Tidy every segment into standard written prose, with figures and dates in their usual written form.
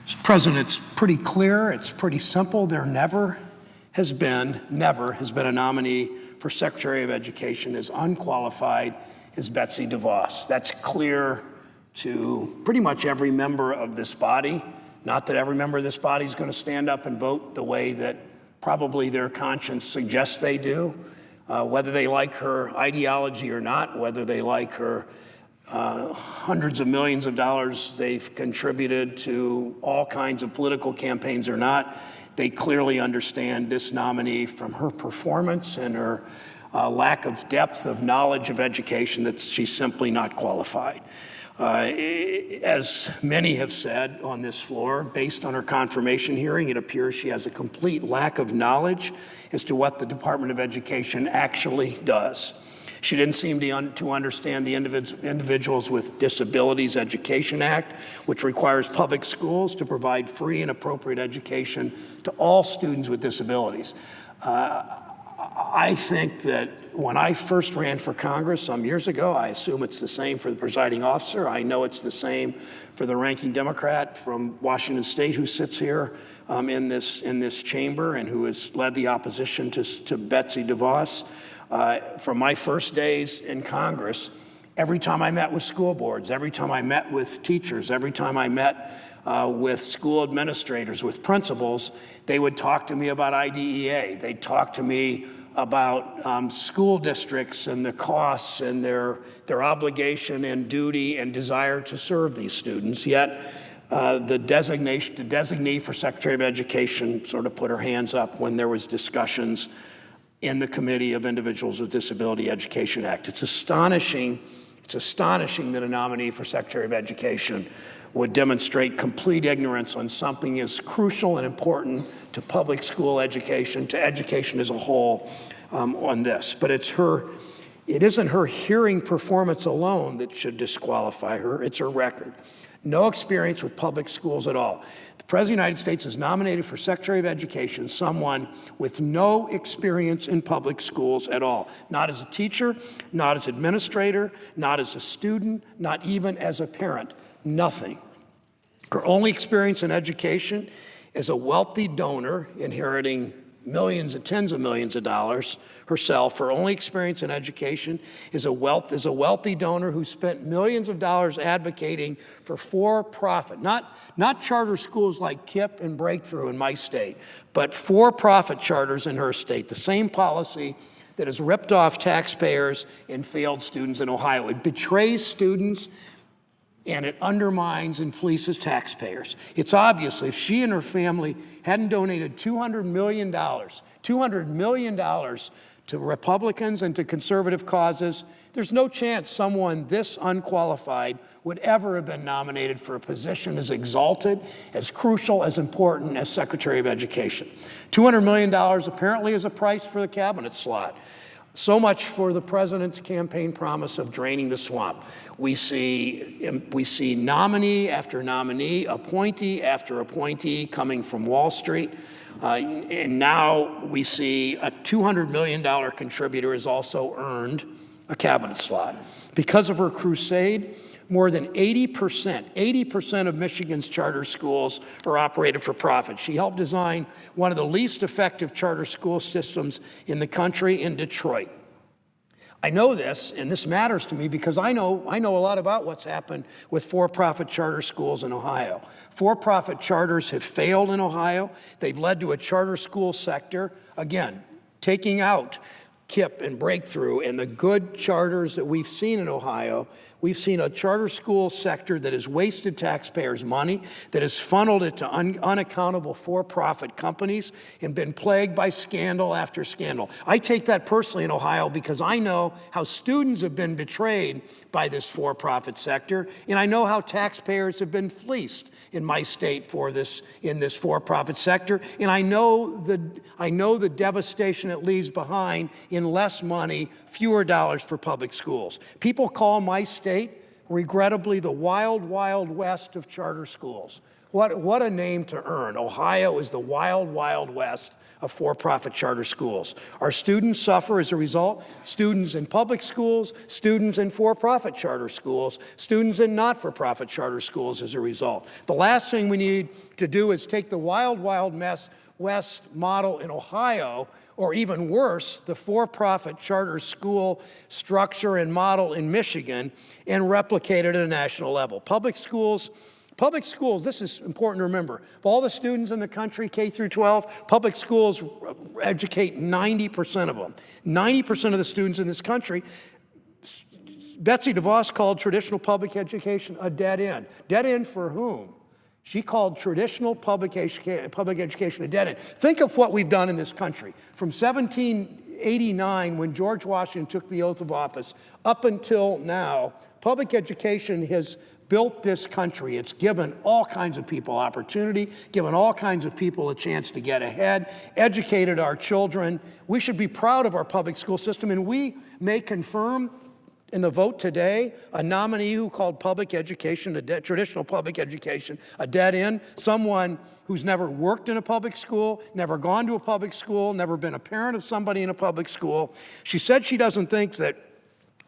Mr. President, it's pretty clear, it's pretty simple. There never has been a nominee for Secretary of Education as unqualified as Betsy DeVos. That's clear to pretty much every member of this body. Not that every member of this body is going to stand up and vote the way that probably their conscience suggests they do, whether they like her ideology or not, whether they like her hundreds of millions of dollars they've contributed to all kinds of political campaigns or not. They clearly understand this nominee from her performance and her lack of depth of knowledge of education that she's simply not qualified. As many have said on this floor, based on her confirmation hearing, it appears she has a complete lack of knowledge as to what the Department of Education actually does. She didn't seem to understand the Individuals with Disabilities Education Act, which requires public schools to provide free and appropriate education to all students with disabilities. I think that when I first ran for Congress some years ago, I assume it's the same for the presiding officer. I know it's the same for the ranking Democrat from Washington State who sits here in this chamber and who has led the opposition to Betsy DeVos. From my first days in Congress, every time I met with school boards, every time I met with teachers, every time I met with school administrators, with principals, they would talk to me about IDEA. They'd talk to me about school districts and the costs and their obligation and duty and desire to serve these students. Yet the designee for Secretary of Education sort of put her hands up when there was discussions in the Committee of Individuals with Disability Education Act. It's astonishing that a nominee for Secretary of Education would demonstrate complete ignorance on something as crucial and important to public school education, to education as a whole, on this. But it isn't her hearing performance alone that should disqualify her, it's her record. No experience with public schools at all. The President of the United States has nominated for Secretary of Education someone with no experience in public schools at all. Not as a teacher, not as administrator, not as a student, not even as a parent. Nothing. Her only experience in education is a wealthy donor inheriting millions and tens of millions of dollars herself. Her only experience in education is a wealthy donor who spent millions of dollars advocating for profit, not charter schools like KIPP and Breakthrough in my state, but for-profit charters in her state. The same policy that has ripped off taxpayers and failed students in Ohio. It betrays students and it undermines and fleeces taxpayers. It's obvious if she and her family hadn't donated $200 million to Republicans and to conservative causes, there's no chance someone this unqualified would ever have been nominated for a position as exalted, as crucial, as important as Secretary of Education. $200 million apparently is a price for the cabinet slot. So much for the president's campaign promise of draining the swamp. We see nominee after nominee, appointee after appointee coming from Wall Street. And now we see a $200 million contributor has also earned a cabinet slot. Because of her crusade, more than 80% of Michigan's charter schools are operated for profit. She helped design one of the least effective charter school systems in the country in Detroit. I know this, and this matters to me because I know a lot about what's happened with for-profit charter schools in Ohio. For-profit charters have failed in Ohio. They've led to a charter school sector, again, taking out KIPP and Breakthrough and the good charters that we've seen in Ohio. We've seen a charter school sector that has wasted taxpayers' money, that has funneled it to unaccountable for-profit companies and been plagued by scandal after scandal. I take that personally in Ohio because I know how students have been betrayed by this for-profit sector, and I know how taxpayers have been fleeced in my state in this for-profit sector, and I know the devastation it leaves behind in less money, fewer dollars for public schools. People call my state regrettably, the wild, wild west of charter schools. What a name to earn. Ohio is the wild, wild west of for-profit charter schools. Our students suffer as a result. Students in public schools, students in for-profit charter schools, students in not-for-profit charter schools as a result. The last thing we need to do is take the wild, wild west model in Ohio, or even worse, the for-profit charter school structure and model in Michigan, and replicate it at a national level. Public schools, this is important to remember. Of all the students in the country, K through 12, public schools educate 90% of them. 90% of the students in this country. Betsy DeVos called traditional public education a dead end. Dead end for whom? She called traditional public education a dead end. Think of what we've done in this country. From 1789, when George Washington took the oath of office, up until now, public education has built this country. It's given all kinds of people opportunity, given all kinds of people a chance to get ahead, educated our children. We should be proud of our public school system, and we may confirm in the vote today a nominee who called public education, traditional public education, a dead end, someone who's never worked in a public school, never gone to a public school, never been a parent of somebody in a public school. She said she doesn't think that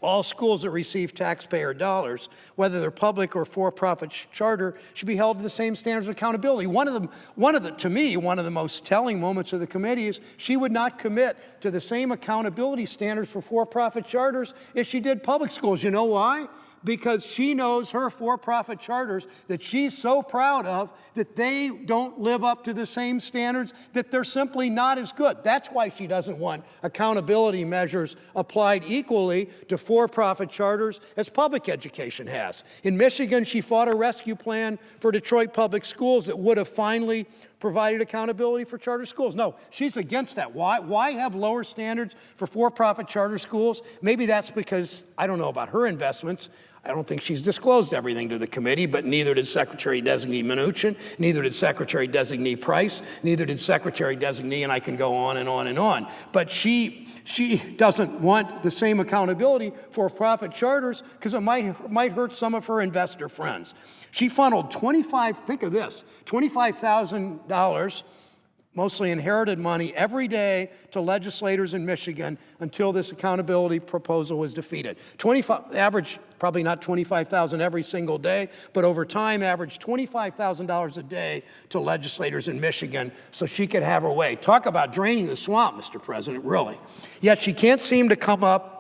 all schools that receive taxpayer dollars, whether they're public or for-profit charter, should be held to the same standards of accountability. To me, one of the most telling moments of the committee is she would not commit to the same accountability standards for-profit charters as she did public schools. You know why? Because she knows her for-profit charters that she's so proud of that they don't live up to the same standards, that they're simply not as good. That's why she doesn't want accountability measures applied equally to for-profit charters as public education has. In Michigan, she fought a rescue plan for Detroit public schools that would have finally provided accountability for charter schools. No, she's against that. Why have lower standards for for-profit charter schools? Maybe that's because, I don't know about her investments. I don't think she's disclosed everything to the committee, but neither did Secretary-designee Mnuchin, neither did Secretary-designee Price, neither did Secretary-designee, and I can go on and on and on. But she doesn't want the same accountability for profit charters because it might hurt some of her investor friends. She funneled $25,000, mostly inherited money, every day to legislators in Michigan until this accountability proposal was defeated. Average, probably not $25,000 every single day, but over time averaged $25,000 a day to legislators in Michigan so she could have her way. Talk about draining the swamp, Mr. President, really. Yet she can't seem to come up,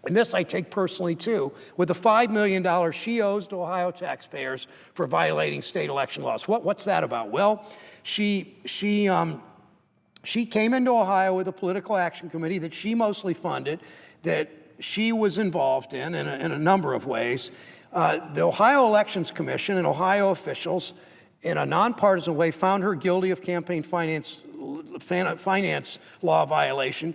and this I take personally too, with the $5 million she owes to Ohio taxpayers for violating state election laws. What's that about? Well, she came into Ohio with a political action committee that she mostly funded, that she was involved in a number of ways. The Ohio Elections Commission and Ohio officials, in a nonpartisan way, found her guilty of campaign finance law violation.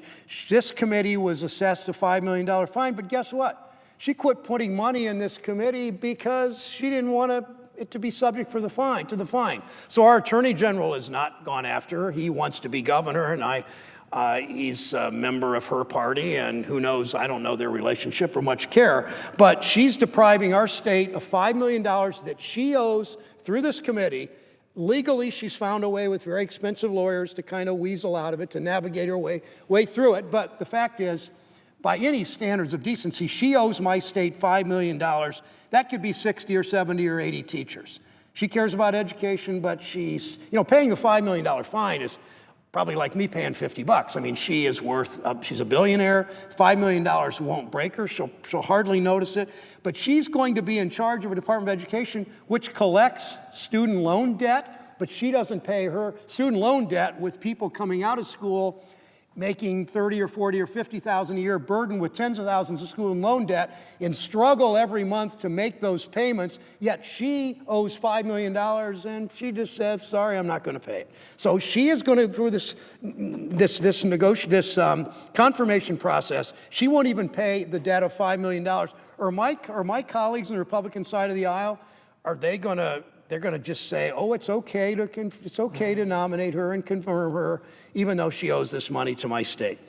This committee was assessed a $5 million fine, but guess what? She quit putting money in this committee because she didn't want it to be subject to the fine. So our Attorney General has not gone after her. He wants to be governor, and he's a member of her party, and who knows, I don't know their relationship or much care, but she's depriving our state of $5 million that she owes through this committee. Legally, she's found a way with very expensive lawyers to kind of weasel out of it, to navigate her way through it. But the fact is, by any standards of decency, she owes my state $5 million. That could be 60 or 70 or 80 teachers. She cares about education, but she's, paying the $5 million fine is probably like me paying $50. I mean, she is she's a billionaire. $5 million won't break her. She'll hardly notice it. But she's going to be in charge of a Department of Education which collects student loan debt, but she doesn't pay her student loan debt with people coming out of school making $30,000 or $40,000 or $50,000 a year, burdened with tens of thousands of student loan debt, and struggle every month to make those payments, yet she owes $5 million, and she just said, sorry, I'm not going to pay it. So she is going to, through this confirmation process, she won't even pay the debt of $5 million. Are my colleagues on the Republican side of the aisle, they're going to just say, oh, it's okay to nominate her and confirm her, even though she owes this money to my state.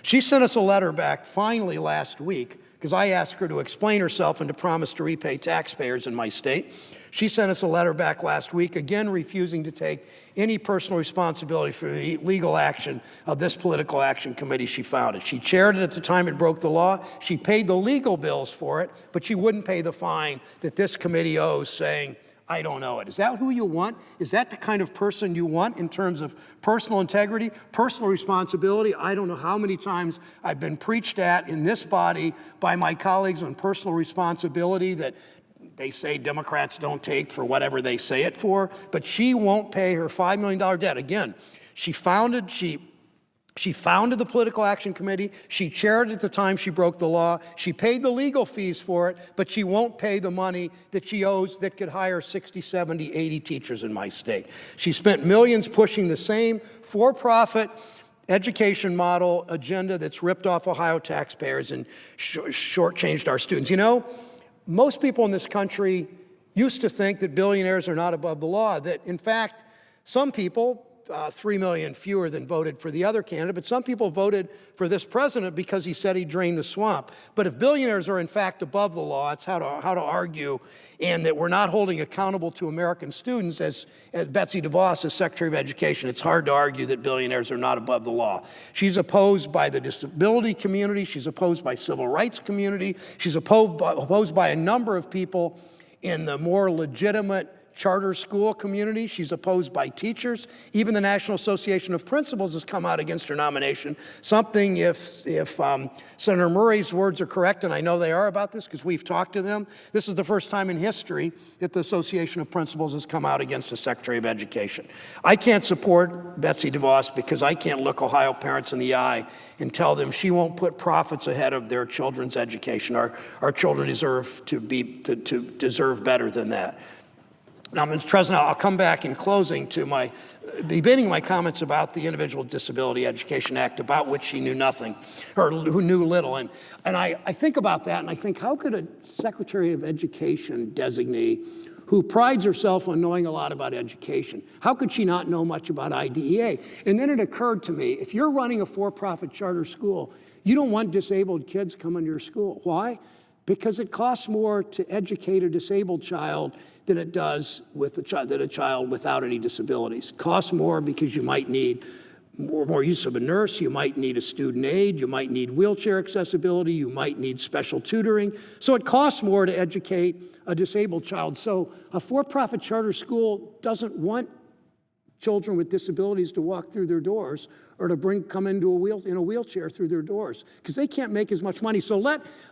She sent us a letter back finally last week because I asked her to explain herself and to promise to repay taxpayers in my state. She sent us a letter back last week, again refusing to take any personal responsibility for the legal action of this political action committee she founded. She chaired it at the time it broke the law. She paid the legal bills for it, but she wouldn't pay the fine that this committee owes, saying, I don't know it. Is that who you want? Is that the kind of person you want in terms of personal integrity, personal responsibility? I don't know how many times I've been preached at in this body by my colleagues on personal responsibility that they say Democrats don't take for whatever they say it for, but she won't pay her $5 million debt. Again, she founded the Political Action Committee. She chaired it at the time she broke the law. She paid the legal fees for it, but she won't pay the money that she owes that could hire 60, 70, 80 teachers in my state. She spent millions pushing the same for-profit education model agenda that's ripped off Ohio taxpayers and shortchanged our students. You know, most people in this country used to think that billionaires are not above the law, that in fact, some people, 3 million fewer than voted for the other candidate, but some people voted for this president because he said he drained the swamp. But if billionaires are in fact above the law, it's how to argue, and that we're not holding accountable to American students, as Betsy DeVos, as Secretary of Education, it's hard to argue that billionaires are not above the law. She's opposed by the disability community. She's opposed by civil rights community. She's opposed by a number of people in the more legitimate charter school community. She's opposed by teachers. Even the National Association of Principals has come out against her nomination. Something, if Senator Murray's words are correct, and I know they are about this because we've talked to them, this is the first time in history that the Association of Principals has come out against the Secretary of Education. I can't support Betsy DeVos because I can't look Ohio parents in the eye and tell them she won't put profits ahead of their children's education. Our children deserve to deserve better than that. Now, Mr. President, I'll come back in closing to beginning my comments about the Individual Disability Education Act, about which she knew nothing, or who knew little. And I think about that, and I think, how could a Secretary of Education designee who prides herself on knowing a lot about education, how could she not know much about IDEA? And then it occurred to me, if you're running a for-profit charter school, you don't want disabled kids coming to your school. Why? Because it costs more to educate a disabled child than it does with a child without any disabilities. It costs more because you might need more use of a nurse, you might need a student aid, you might need wheelchair accessibility, you might need special tutoring. So it costs more to educate a disabled child. So a for-profit charter school doesn't want children with disabilities to walk through their doors or to come in a wheelchair through their doors because they can't make as much money. So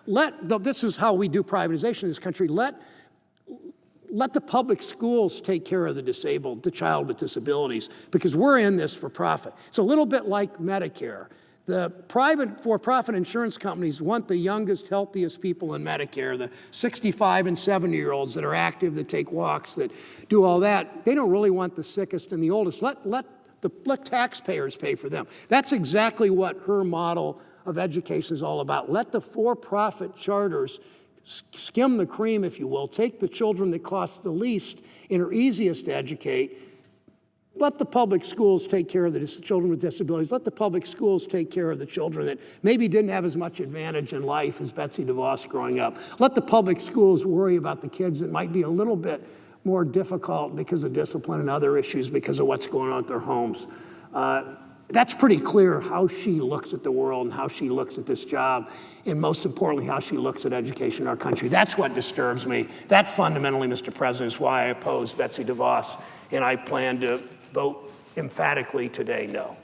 this is how we do privatization in this country. Let the public schools take care of the child with disabilities, because we're in this for profit. It's a little bit like Medicare. The private for-profit insurance companies want the youngest, healthiest people in Medicare, the 65 and 70-year-olds that are active, that take walks, that do all that. They don't really want the sickest and the oldest. Let taxpayers pay for them. That's exactly what her model of education is all about. Let the for-profit charters skim the cream, if you will, take the children that cost the least and are easiest to educate. Let the public schools take care of the children with disabilities. Let the public schools take care of the children that maybe didn't have as much advantage in life as Betsy DeVos growing up. Let the public schools worry about the kids that might be a little bit more difficult because of discipline and other issues because of what's going on at their homes. That's pretty clear how she looks at the world and how she looks at this job, and most importantly, how she looks at education in our country. That's what disturbs me. That fundamentally, Mr. President, is why I oppose Betsy DeVos, and I plan to vote emphatically today no.